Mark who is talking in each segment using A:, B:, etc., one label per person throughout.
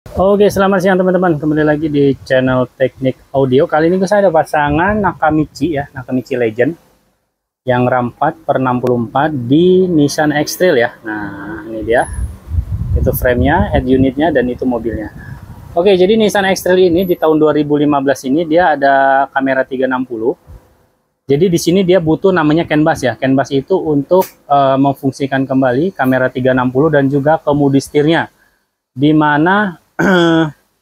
A: Oke, selamat siang teman-teman. Kembali lagi di channel Teknik Audio. Kali ini saya ada pasangan Nakamichi ya, Nakamichi Legend yang RAM 4 per 64 di Nissan X-Trail ya. Nah, ini dia. Itu frame-nya, head unit-nya, dan itu mobilnya. Oke, jadi Nissan X-Trail ini di tahun 2015 ini dia ada kamera 360. Jadi di sini dia butuh namanya CAN bus ya. CAN bus itu untuk memfungsikan kembali kamera 360 dan juga kemudi setirnya. Di mana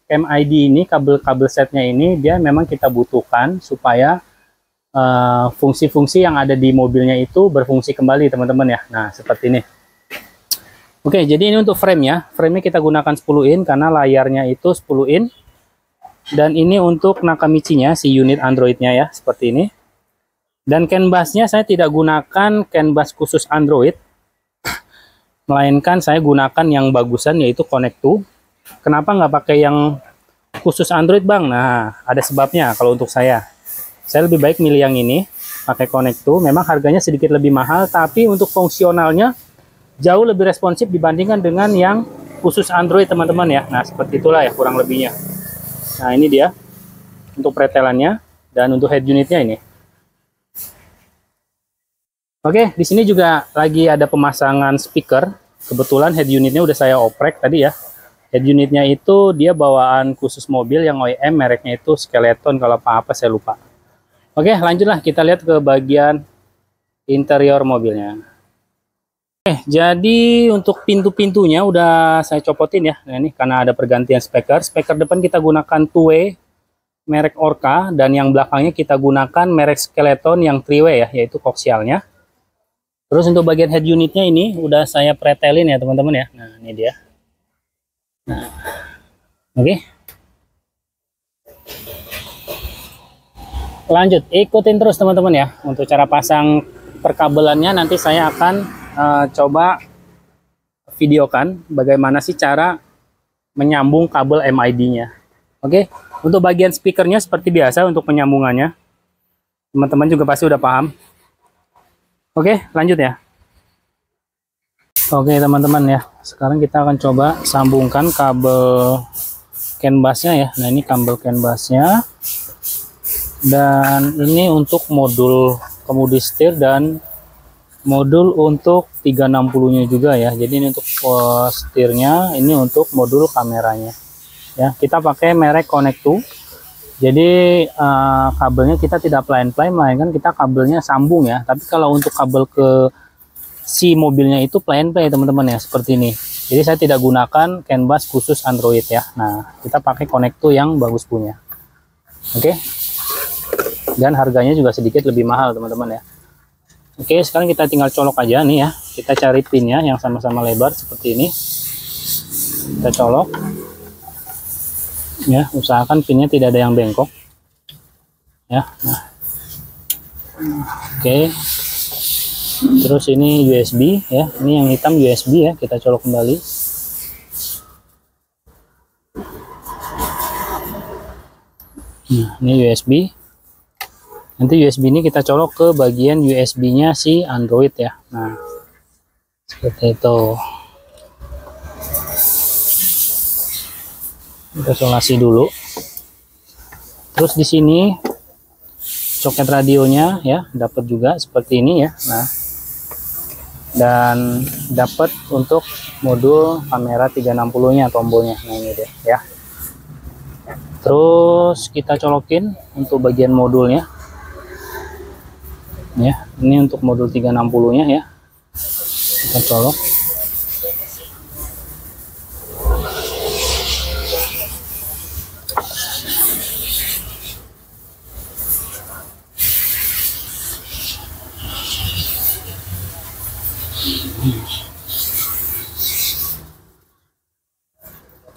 A: MID ini, kabel-kabel setnya ini dia memang kita butuhkan supaya fungsi-fungsi yang ada di mobilnya itu berfungsi kembali teman-teman ya. Nah seperti ini. Oke, jadi ini untuk frame ya. Frame-nya kita gunakan 10 in karena layarnya itu 10 in. Dan ini untuk Nakamichi-nya, si unit Android-nya ya, seperti ini. Dan CAN bus-nya saya tidak gunakan CAN bus khusus Android, melainkan saya gunakan yang bagusan yaitu Connect 2. Kenapa nggak pakai yang khusus Android bang? Nah, ada sebabnya kalau untuk saya. Saya lebih baik milih yang ini, pakai Connect 2. Memang harganya sedikit lebih mahal, tapi untuk fungsionalnya jauh lebih responsif dibandingkan dengan yang khusus Android teman-teman ya. Nah, seperti itulah ya kurang lebihnya. Nah, ini dia untuk pretelannya dan untuk head unitnya ini. Oke, di sini juga lagi ada pemasangan speaker. Kebetulan head unitnya udah saya oprek tadi ya. Head unitnya itu dia bawaan khusus mobil yang OEM, mereknya itu Skeleton kalau apa-apa saya lupa. Oke, lanjutlah kita lihat ke bagian interior mobilnya. Oke, jadi untuk pintu-pintunya udah saya copotin ya. Nah, ini karena ada pergantian speaker. Speaker depan kita gunakan two-way merek Orca dan yang belakangnya kita gunakan merek Skeleton yang three-way ya, yaitu koaksialnya. Terus untuk bagian head unitnya ini udah saya pretelin ya teman-teman ya. Nah, ini dia. Nah, oke. Lanjut, ikutin terus teman-teman ya. Untuk cara pasang perkabelannya nanti saya akan coba videokan bagaimana sih cara menyambung kabel MID-nya. Oke, untuk bagian speakernya seperti biasa untuk penyambungannya. Teman-teman juga pasti udah paham. Oke, lanjut ya. Oke teman-teman ya, sekarang kita akan coba sambungkan kabel CAN busnya ya. Nah ini kabel CAN busnya, dan ini untuk modul kemudi setir dan modul untuk 360 nya juga ya. Jadi ini untuk setirnya, ini untuk modul kameranya ya. Kita pakai merek Connect 2. Jadi kabelnya kita tidak plain-plain, melainkan kita kabelnya sambung ya. Tapi kalau untuk kabel ke si mobilnya itu plain play teman-teman ya, seperti ini. Jadi saya tidak gunakan CAN bus khusus Android ya. Nah kita pakai Connect 2 yang bagus punya. Oke, dan harganya juga sedikit lebih mahal teman-teman ya. Oke, sekarang kita tinggal colok aja nih ya. Kita cari pinnya yang sama-sama lebar seperti ini. Kita colok ya, usahakan pinnya tidak ada yang bengkok ya. Nah, oke. Terus ini USB ya, ini yang hitam USB ya, kita colok kembali. Nah, ini USB. Nanti USB ini kita colok ke bagian USB-nya si Android ya. Nah, seperti itu. Kita isolasi dulu. Terus di sini soket radionya ya, dapat juga seperti ini ya. Nah, dan dapat untuk modul kamera 360-nya tombolnya. Nah ini dia ya. Terus kita colokin untuk bagian modulnya ya. Ini untuk modul 360-nya ya. Kita colok.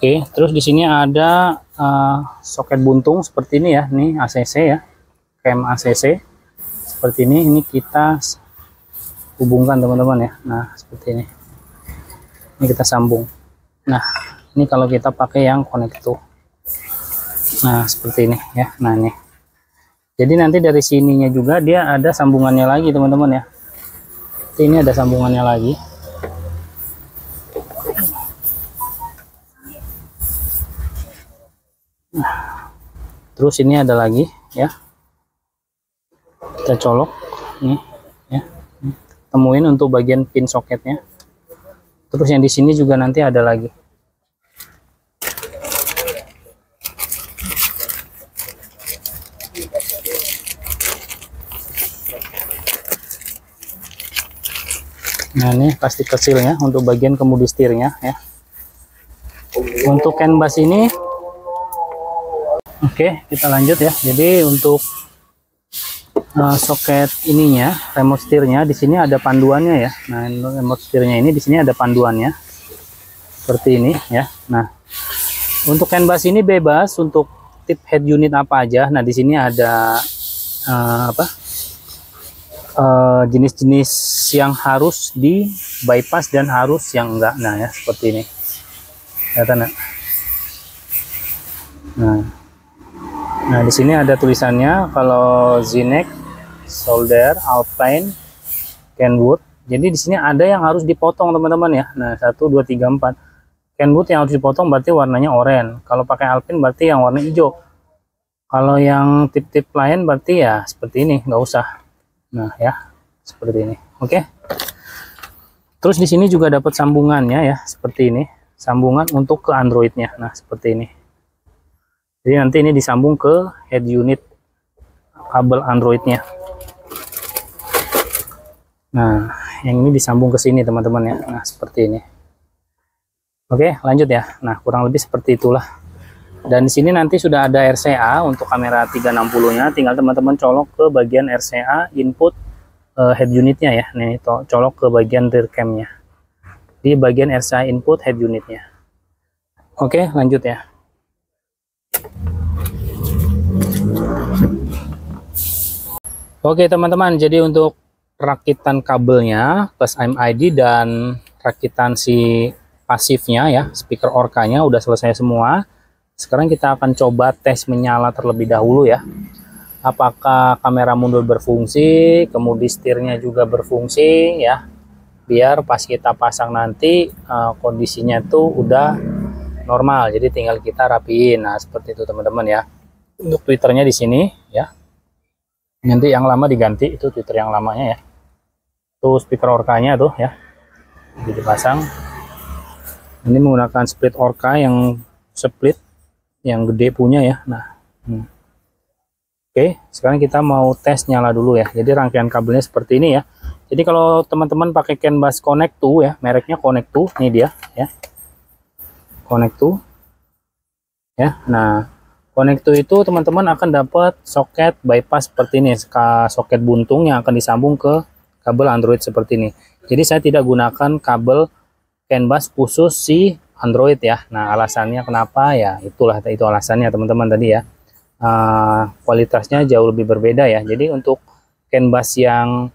A: Oke, terus di sini ada soket buntung seperti ini ya, nih ACC ya, cam ACC seperti ini. Ini kita hubungkan teman-teman ya. Nah seperti ini kita sambung. Nah ini kalau kita pakai yang Connect 2. Nah seperti ini ya. Nah ini, jadi nanti dari sininya juga dia ada sambungannya lagi teman-teman ya. Ini ada sambungannya lagi. Terus ini ada lagi ya, kita colok nih ya, temuin untuk bagian pin soketnya. Terus yang di sini juga nanti ada lagi. Nah ini plastik kecilnya untuk bagian kemudi setirnya ya. Untuk CAN bus ini, oke, kita lanjut ya. Jadi untuk soket ininya, remote setirnya di sini ada panduannya ya. Nah, remote setirnya ini di sini ada panduannya seperti ini ya. Nah, untuk CAN bus ini bebas untuk tip head unit apa aja. Nah, di sini ada jenis-jenis yang harus di bypass dan harus yang enggak. Nah ya, seperti ini. Kelihatan ya? Nah di sini ada tulisannya kalau Zinex, Solder, Alpine, Kenwood. Jadi di sini ada yang harus dipotong teman-teman ya. Nah 1, 2, 3, 4. Kenwood yang harus dipotong berarti warnanya oranye. Kalau pakai Alpine berarti yang warna hijau. Kalau yang tip-tip lain berarti ya seperti ini, nggak usah. Nah ya, seperti ini. Oke. Terus di sini juga dapat sambungannya ya, seperti ini. Sambungan untuk ke Androidnya. Nah, seperti ini. Jadi nanti ini disambung ke head unit kabel Androidnya. Nah, yang ini disambung ke sini teman-teman ya. Nah, seperti ini. Oke, lanjut ya. Nah, kurang lebih seperti itulah. Dan di sini nanti sudah ada RCA untuk kamera 360-nya, tinggal teman-teman colok ke bagian RCA input head unitnya ya. Nih, colok ke bagian rear cam-nya. Di bagian RCA input head unitnya. Oke, lanjut ya. Oke, teman-teman, jadi untuk rakitan kabelnya plus MID dan rakitan si pasifnya ya, speaker Orca-nya udah selesai semua. Sekarang kita akan coba tes menyala terlebih dahulu ya. Apakah kamera mundur berfungsi, kemudian setirnya juga berfungsi ya. Biar pas kita pasang nanti kondisinya tuh udah normal. Jadi tinggal kita rapiin. Nah, seperti itu teman-teman ya. Untuk tweeternya di sini ya. Nanti yang lama diganti, itu tweeter yang lamanya ya. Tuh speaker Orca-nya tuh ya. Jadi dipasang. Ini menggunakan split Orca yang split yang gede punya ya. Nah, oke, sekarang kita mau tes nyala dulu ya. Jadi rangkaian kabelnya seperti ini ya. Jadi kalau teman-teman pakai CAN bus Connect 2 ya, mereknya Connect 2, ini dia ya. Connect 2 ya. Nah, Connect 2 itu teman-teman akan dapat soket bypass seperti ini, soket buntung yang akan disambung ke kabel Android seperti ini. Jadi saya tidak gunakan kabel CAN bus khusus si Android ya. Nah, alasannya kenapa ya, itu alasannya teman-teman tadi ya. Kualitasnya jauh lebih berbeda ya. Jadi untuk CAN bus yang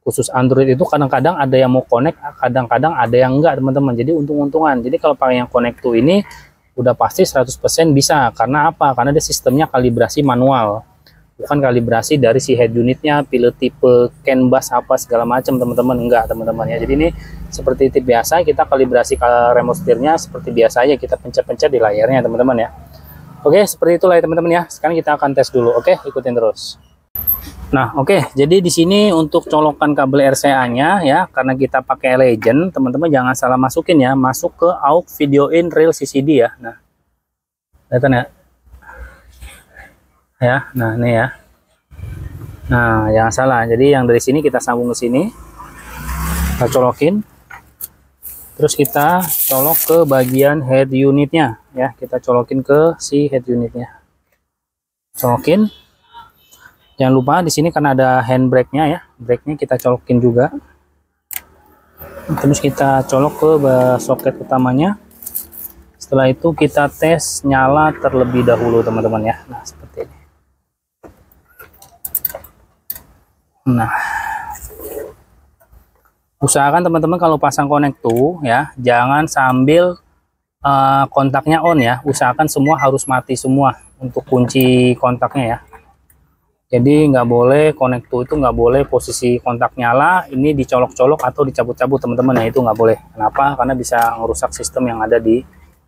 A: khusus Android itu kadang-kadang ada yang mau connect, kadang-kadang ada yang enggak teman-teman. Jadi untung-untungan. Jadi kalau pakai yang Connect 2 ini udah pasti 100% bisa. Karena apa? Karena dia sistemnya kalibrasi manual, bukan kalibrasi dari si head unitnya, pilih tipe CAN bus apa segala macam teman-teman. Enggak teman-teman ya. Jadi ini seperti tip biasa, kita kalibrasi ke remote setirnya seperti biasa aja, kita pencet-pencet di layarnya teman-teman ya. Oke, seperti itulah ya teman-teman ya. Sekarang kita akan tes dulu. Oke, ikutin terus. Nah, oke, jadi di sini untuk colokan kabel RCA-nya ya, karena kita pakai Legend, teman-teman jangan salah masukin ya, masuk ke AUX video in real CCD ya. Nah, kelihatan ya? Ya, nah ini ya. Nah, jangan salah. Jadi yang dari sini kita sambung ke sini, kita colokin, terus kita colok ke bagian head unitnya ya, kita colokin ke si head unitnya, colokin. Jangan lupa di sini karena ada handbrake-nya ya, brake-nya kita colokin juga. Terus kita colok ke soket utamanya. Setelah itu kita tes nyala terlebih dahulu teman-teman ya. Nah, seperti ini. Nah, usahakan teman-teman kalau pasang Connect 2 ya, jangan sambil kontaknya on ya. Usahakan semua harus mati semua untuk kunci kontaknya ya. Jadi nggak boleh Connect 2 itu nggak boleh posisi kontak nyala ini dicolok-colok atau dicabut-cabut teman-teman ya, itu nggak boleh. Kenapa? Karena bisa merusak sistem yang ada di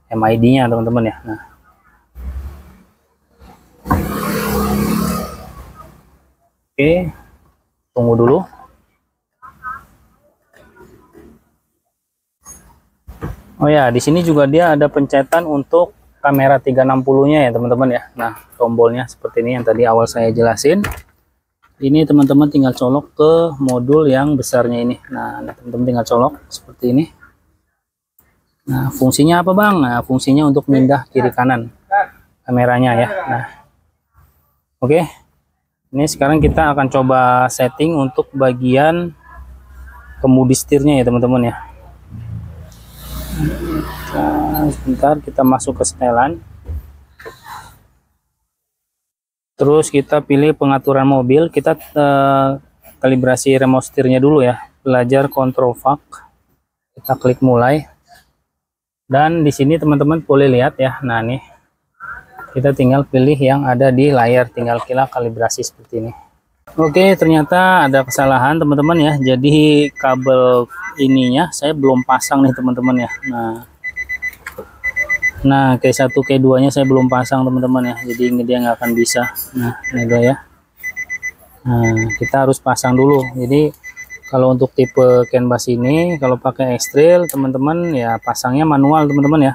A: MID-nya teman-teman ya. Nah, Oke, tunggu dulu. Oh ya, di sini juga dia ada pencetan untuk kamera 360-nya ya teman-teman ya. Nah, tombolnya seperti ini yang tadi awal saya jelasin. Ini teman-teman tinggal colok ke modul yang besarnya ini. Nah, teman-teman tinggal colok seperti ini. Nah, fungsinya apa Bang? Nah, fungsinya untuk pindah kiri kanan kameranya ya. Nah, oke. Ini sekarang kita akan coba setting untuk bagian kemudi setirnya ya teman-teman ya. Nah, sebentar kita masuk ke setelan. Terus kita pilih pengaturan mobil, kita kalibrasi remote setirnya dulu ya. Belajar control VAC. Kita klik mulai. Dan di sini teman-teman boleh lihat ya. Nah, nih. Kita tinggal pilih yang ada di layar, tinggal kita kalibrasi seperti ini. Oke, ternyata ada kesalahan teman-teman ya. Jadi kabel ininya saya belum pasang nih teman-teman ya. Nah K1 K2 nya saya belum pasang teman-teman ya, jadi ini dia nggak akan bisa. Nah ini dia ya. Nah kita harus pasang dulu. Jadi kalau untuk tipe CAN bus ini kalau pakai X-Trail teman-teman ya pasangnya manual teman-teman ya.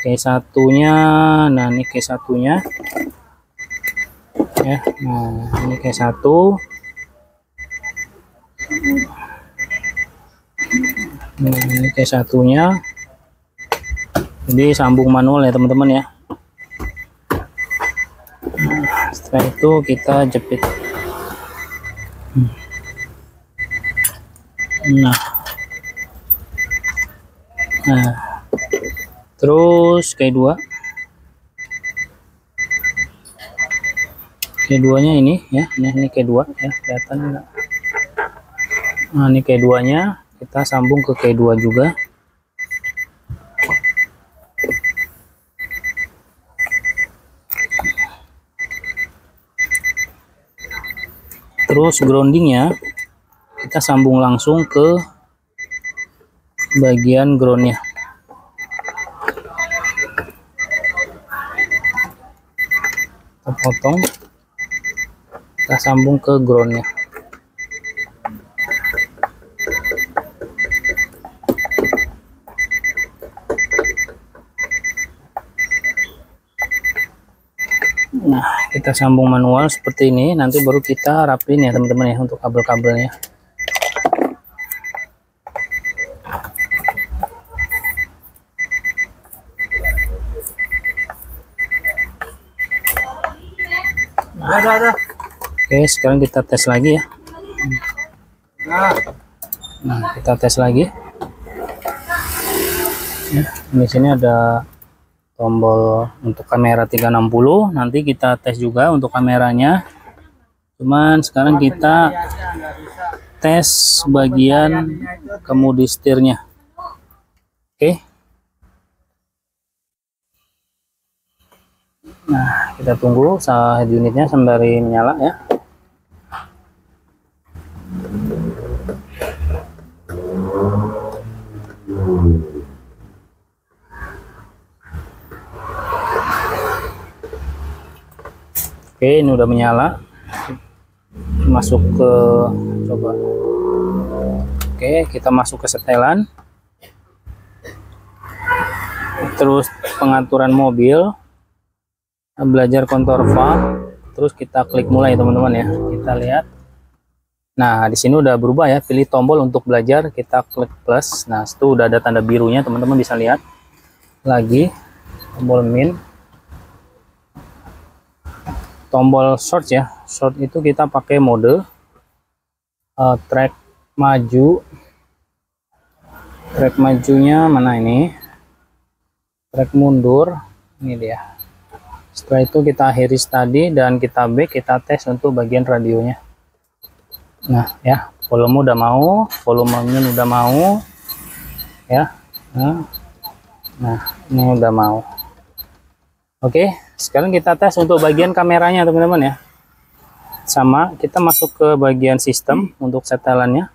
A: K1 nya, nah ini K1 nya ya. Nah ini K1. Nah ini K1 nya. Jadi sambung manual ya teman-teman ya. Nah, setelah itu kita jepit. Nah, terus K2 nya ini ya. Ini K2 ya, kelihatan enggak? Nah ini K2 nya kita sambung ke K2 juga. Terus groundingnya kita sambung langsung ke bagian groundnya. Kita potong, kita sambung ke groundnya. Nah, kita sambung manual seperti ini, nanti baru kita rapin ya teman-teman ya untuk kabel-kabelnya. Oke, sekarang kita tes lagi ya. Nah, kita tes lagi. Ya, di sini ada tombol untuk kamera 360, nanti kita tes juga untuk kameranya. Cuman sekarang kita tes bagian kemudi setirnya. Oke. Nah, kita tunggu head unitnya sembari menyala ya. Oke, ini udah menyala. Masuk ke coba. Oke, kita masuk ke setelan. Terus pengaturan mobil. Belajar kontur VAC. Terus kita klik mulai teman-teman ya. Kita lihat. Nah, di sini udah berubah ya. Pilih tombol untuk belajar, kita klik plus. Nah, itu udah ada tanda birunya, teman-teman bisa lihat. Lagi tombol min. Tombol short ya, short itu kita pakai mode track maju. Track majunya mana ini? Track mundur, ini dia. Setelah itu kita akhiri tadi dan kita back, kita tes untuk bagian radionya. Nah ya, volume udah mau, volume min udah mau ya. Nah ini udah mau. Oke, sekarang kita tes untuk bagian kameranya teman-teman ya. Sama, kita masuk ke bagian sistem untuk setelannya.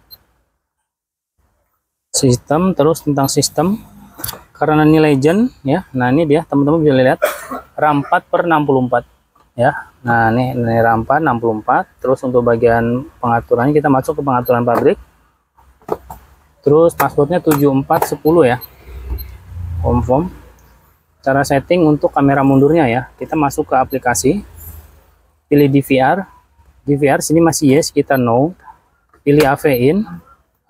A: Sistem, terus tentang sistem. Karena ini legend ya. Nah ini dia teman-teman bisa lihat RAM 4/64 ya. Nah, ini RAM 4 64. Terus untuk bagian pengaturannya kita masuk ke pengaturan pabrik. Terus passwordnya 7410 ya. Confirm. Cara setting untuk kamera mundurnya ya. Kita masuk ke aplikasi. Pilih DVR. DVR sini masih yes, kita no. Pilih AV in.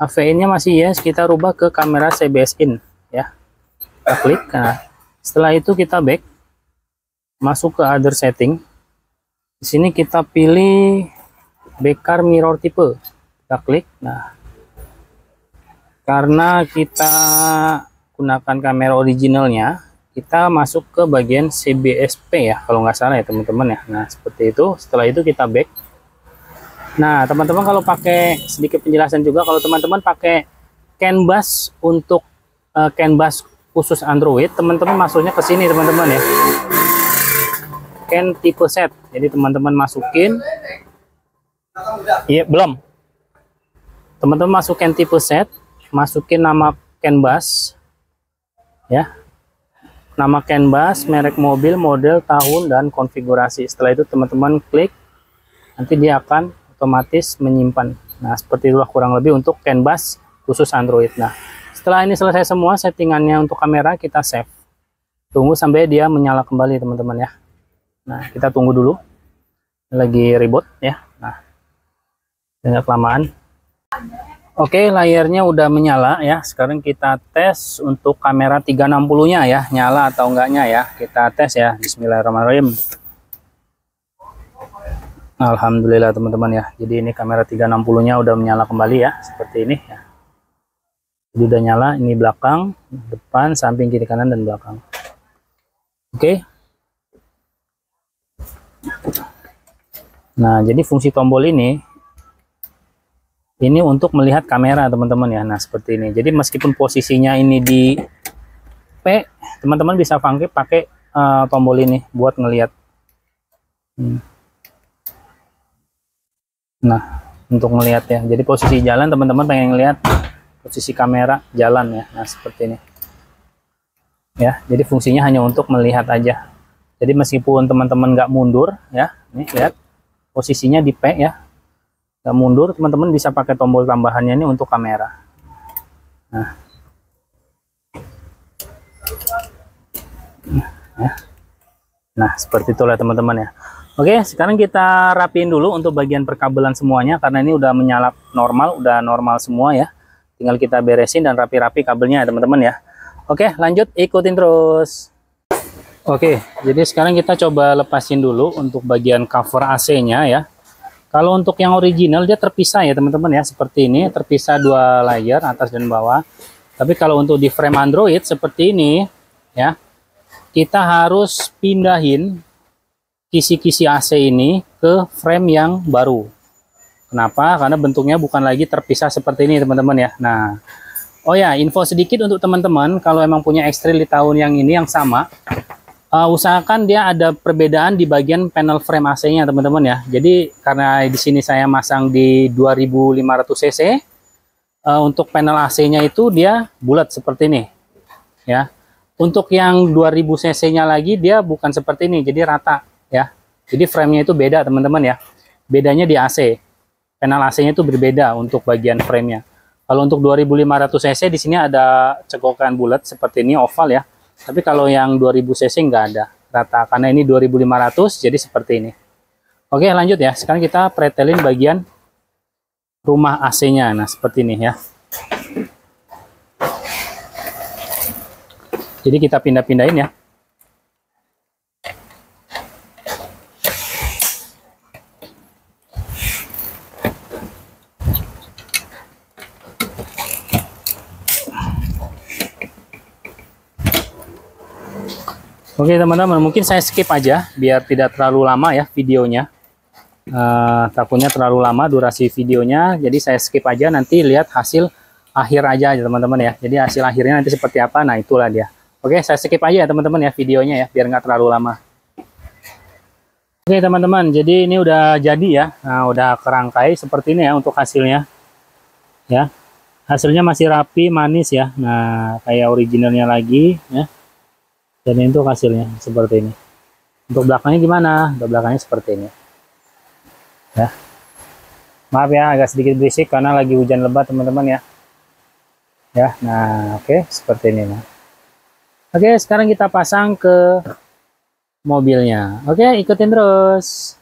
A: AV in-nya masih yes, kita rubah ke kamera CBS in ya. Kita klik. Nah, setelah itu kita back. Masuk ke other setting. Di sini kita pilih backcar mirror type. Kita klik. Nah, karena kita gunakan kamera originalnya, kita masuk ke bagian CBSP ya, kalau nggak salah ya teman-teman ya. Nah, seperti itu. Setelah itu kita back. Nah, teman-teman kalau pakai sedikit penjelasan juga, kalau teman-teman pakai CAN bus untuk CAN bus khusus Android, teman-teman masuknya ke sini teman-teman ya. CAN tipe set. Jadi teman-teman masukin. Iya, belum. Teman-teman masuk CAN tipe set, masukin nama CAN bus ya. Nama CAN bus, merek mobil, model, tahun, dan konfigurasi. Setelah itu teman-teman klik, nanti dia akan otomatis menyimpan. Nah, seperti itulah kurang lebih untuk CAN bus khusus Android. Nah, setelah ini selesai semua settingannya untuk kamera, kita save. Tunggu sampai dia menyala kembali teman-teman ya. Nah, kita tunggu dulu. Lagi reboot ya. Nah, jangan kelamaan. Oke, layarnya udah menyala ya. Sekarang kita tes untuk kamera 360-nya ya, nyala atau enggaknya ya. Kita tes ya. Bismillahirrahmanirrahim. Alhamdulillah teman-teman ya. Jadi ini kamera 360-nya udah menyala kembali ya, seperti ini ya. Jadi udah nyala, ini belakang, depan, samping, kiri, kanan, dan belakang. Oke. Nah, jadi fungsi tombol ini untuk melihat kamera teman-teman ya. Nah, seperti ini. Jadi meskipun posisinya ini di P, teman-teman bisa pakai tombol ini buat ngelihat. Nah, untuk ngelihat ya. Jadi posisi jalan, teman-teman pengen ngelihat posisi kamera jalan ya. Nah, seperti ini. Ya, jadi fungsinya hanya untuk melihat aja. Jadi meskipun teman-teman nggak mundur ya, ini lihat posisinya di P ya, nggak mundur, teman-teman bisa pakai tombol tambahannya ini untuk kamera. Nah, ya. Nah, seperti itulah teman-teman ya. Oke, sekarang kita rapiin dulu untuk bagian perkabelan semuanya, karena ini udah menyala normal, udah normal semua ya. Tinggal kita beresin dan rapi-rapi kabelnya ya teman-teman ya. Oke, lanjut, ikutin terus. Oke, jadi sekarang kita coba lepasin dulu untuk bagian cover AC-nya ya. Kalau untuk yang original dia terpisah ya teman-teman ya, seperti ini, terpisah dua layer atas dan bawah. Tapi kalau untuk di frame Android seperti ini ya, kita harus pindahin kisi-kisi AC ini ke frame yang baru. Kenapa? Karena bentuknya bukan lagi terpisah seperti ini teman-teman ya. Nah, oh ya, info sedikit untuk teman-teman, kalau emang punya X-Trail di tahun yang ini yang sama, usahakan dia ada perbedaan di bagian panel frame AC-nya teman-teman ya. Jadi karena di sini saya masang di 2500 cc, untuk panel AC-nya itu dia bulat seperti ini ya. Untuk yang 2000 cc-nya lagi dia bukan seperti ini, jadi rata ya. Jadi frame-nya itu beda teman-teman ya. Bedanya di AC. Panel AC-nya itu berbeda untuk bagian frame-nya. Kalau untuk 2500 cc di sini ada cekokan bulat seperti ini oval ya. Tapi kalau yang 2000 cc nggak ada rata, karena ini 2500 jadi seperti ini. Oke, lanjut ya. Sekarang kita pretelin bagian rumah AC-nya. Nah, seperti ini ya. Jadi kita pindah-pindahin ya. Oke teman-teman, mungkin saya skip aja biar tidak terlalu lama ya videonya. Takutnya terlalu lama durasi videonya, jadi saya skip aja, nanti lihat hasil akhir aja teman-teman ya. Jadi hasil akhirnya nanti seperti apa, nah itulah dia. Oke, saya skip aja ya teman-teman ya videonya ya, biar nggak terlalu lama. Oke teman-teman, jadi ini udah jadi ya. Nah, udah kerangkai seperti ini ya untuk hasilnya. Ya, hasilnya masih rapi, manis ya. Nah, kayak originalnya lagi ya. Dan itu hasilnya seperti ini. Untuk belakangnya gimana? Untuk belakangnya seperti ini. Ya. Maaf ya, agak sedikit berisik karena lagi hujan lebat teman-teman ya. Ya, nah oke, seperti ini. Nah. Oke, sekarang kita pasang ke mobilnya. Oke, ikutin terus.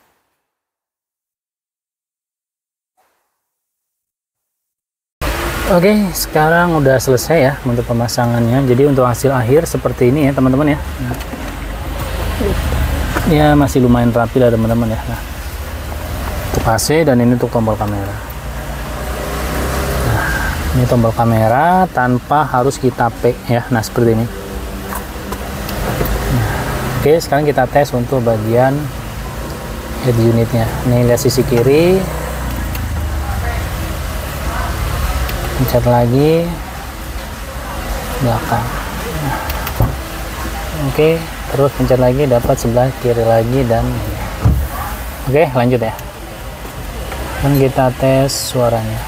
A: Oke, sekarang udah selesai ya untuk pemasangannya. Jadi untuk hasil akhir seperti ini ya teman-teman ya. Nah. Ya masih lumayan rapi lah teman-teman ya. Nah, untuk AC dan ini untuk tombol kamera. Nah, ini tombol kamera tanpa harus kita pack ya. Nah seperti ini. Nah, oke, sekarang kita tes untuk bagian head unitnya. Nih lihat sisi kiri. Pencet lagi belakang. Nah, oke. Terus pencet lagi, dapat sebelah kiri lagi dan ini. Oke, lanjut ya. Dan kita tes suaranya.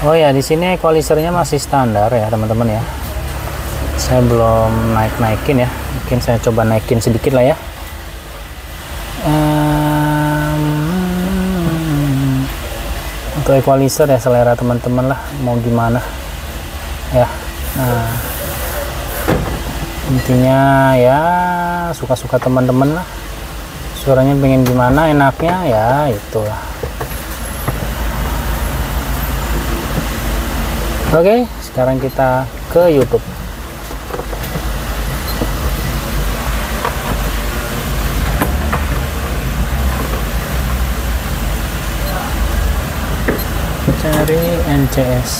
A: Oh ya, di sini equalizernya masih standar ya teman-teman ya. Saya belum naikin ya. Mungkin saya coba naikin sedikit lah ya. Untuk equalizer ya selera teman-teman lah, mau gimana ya. Nah, intinya ya suka-suka teman-teman lah, suaranya pengen gimana enaknya ya itulah. Oke, sekarang kita ke YouTube. Cari NCS.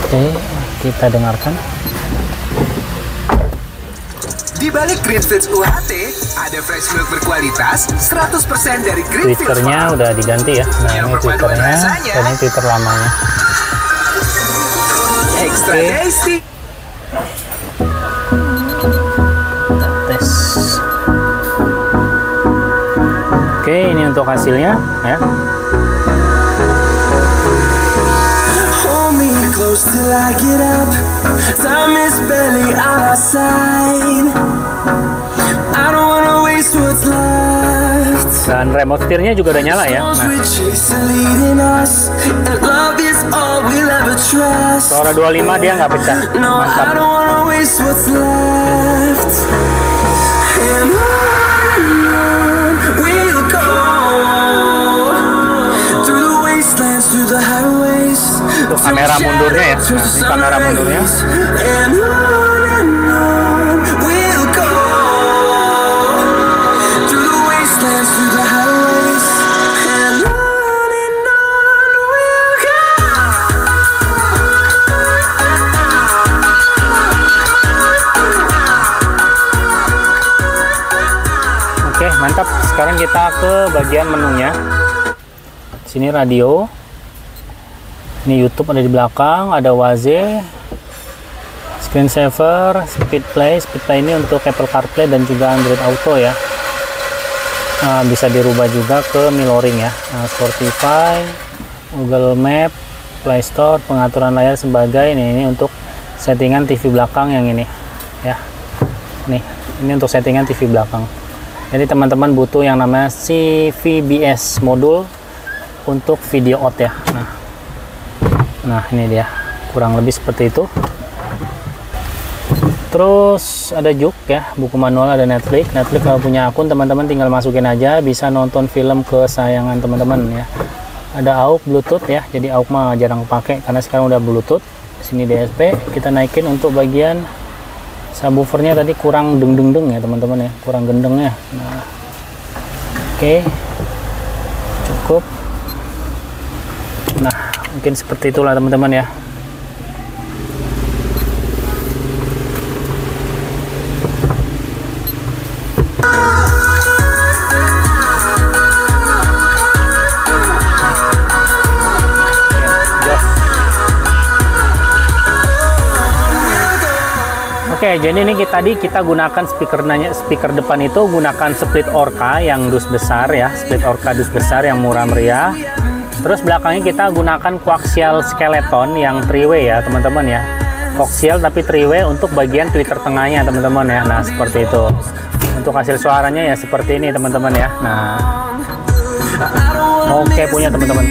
A: Oke, kita dengarkan.
B: Di balik Greenfields UHT, ada fresh milk berkualitas 100% dari Greenfields.
A: Twitternya udah diganti ya. Nah, ini Twitternya, dan ini Twitter lamanya.
B: Extra tasty.
A: Tes. Oke, ini untuk hasilnya ya.
B: Close till I get up, time is barely on our side. I don't wanna waste what's left.
A: Dan remote setirnya juga udah nyala ya. Nah, suara 25 dia nggak pecah. Mantap. Untuk kamera mundurnya ya. Nah, ini kamera mundurnya. Oke, mantap. Sekarang kita ke bagian menunya. Sini radio. Ini YouTube ada di belakang, ada Waze, screensaver, speed play ini untuk Apple CarPlay dan juga Android Auto ya. Nah, bisa dirubah juga ke mirroring ya. Nah, Spotify, Google Map, Play Store, pengaturan layar sebagai ini untuk settingan TV belakang yang ini ya. Nih, ini untuk settingan TV belakang. Jadi teman-teman butuh yang namanya CVBS modul untuk video out ya. Nah ini dia, kurang lebih seperti itu. Terus ada Juk ya, buku manual, ada Netflix. Kalau punya akun teman-teman tinggal masukin aja, bisa nonton film kesayangan teman-teman ya. Ada AUX Bluetooth ya, jadi AUX mah jarang pakai karena sekarang udah Bluetooth. Sini DSP, kita naikin untuk bagian subwoofernya tadi kurang deng-deng ya teman-teman ya, kurang gendengnya. Nah, oke, cukup. Nah, mungkin seperti itulah teman-teman ya. Oke, jadi ini kita gunakan speaker depan itu gunakan split Orca yang dus besar ya, split Orca dus besar yang murah meriah. Terus belakangnya kita gunakan coaxial skeleton yang 3-way ya teman-teman ya. Coaxial tapi 3-way untuk bagian tweeter tengahnya teman-teman ya. Nah seperti itu. Untuk hasil suaranya ya seperti ini teman-teman ya. Nah oke punya teman-teman.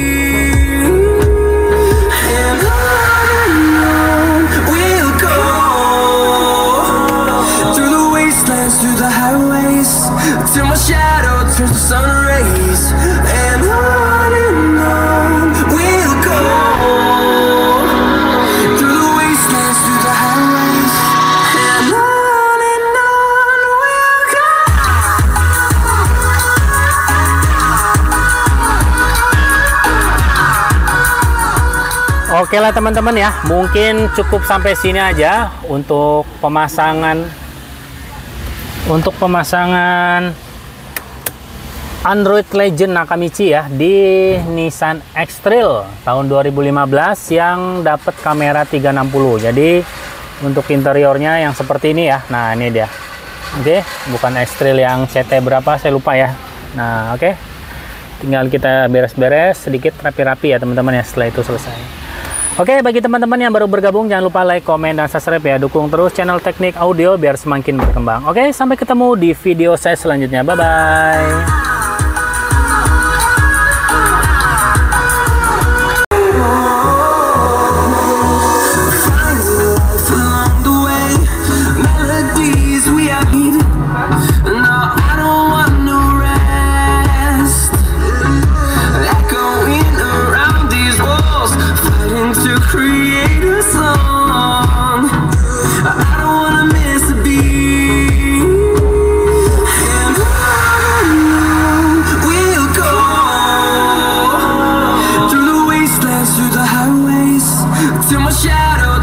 B: Through the highways till my shadow turns to sun rays, and on we'll go through the wastelands, through the highways, and on we'll go.
A: Oke lah teman-teman ya, mungkin cukup sampai sini aja untuk pemasangan Android Legend Nakamichi ya di Nissan X-Trail tahun 2015 yang dapat kamera 360. Jadi untuk interiornya yang seperti ini ya. Nah ini dia. Oke, bukan X-Trail yang CT berapa saya lupa ya. Nah oke, tinggal kita beres-beres sedikit rapi-rapi ya teman-teman ya setelah itu selesai. Oke, bagi teman-teman yang baru bergabung jangan lupa like, komen, dan subscribe ya. Dukung terus channel Teknik Audio biar semakin berkembang. Oke, sampai ketemu di video saya selanjutnya. Bye-bye.
B: Create a song. I don't wanna miss a beat. And on we'll go through the wastelands, through the highways, till my shadow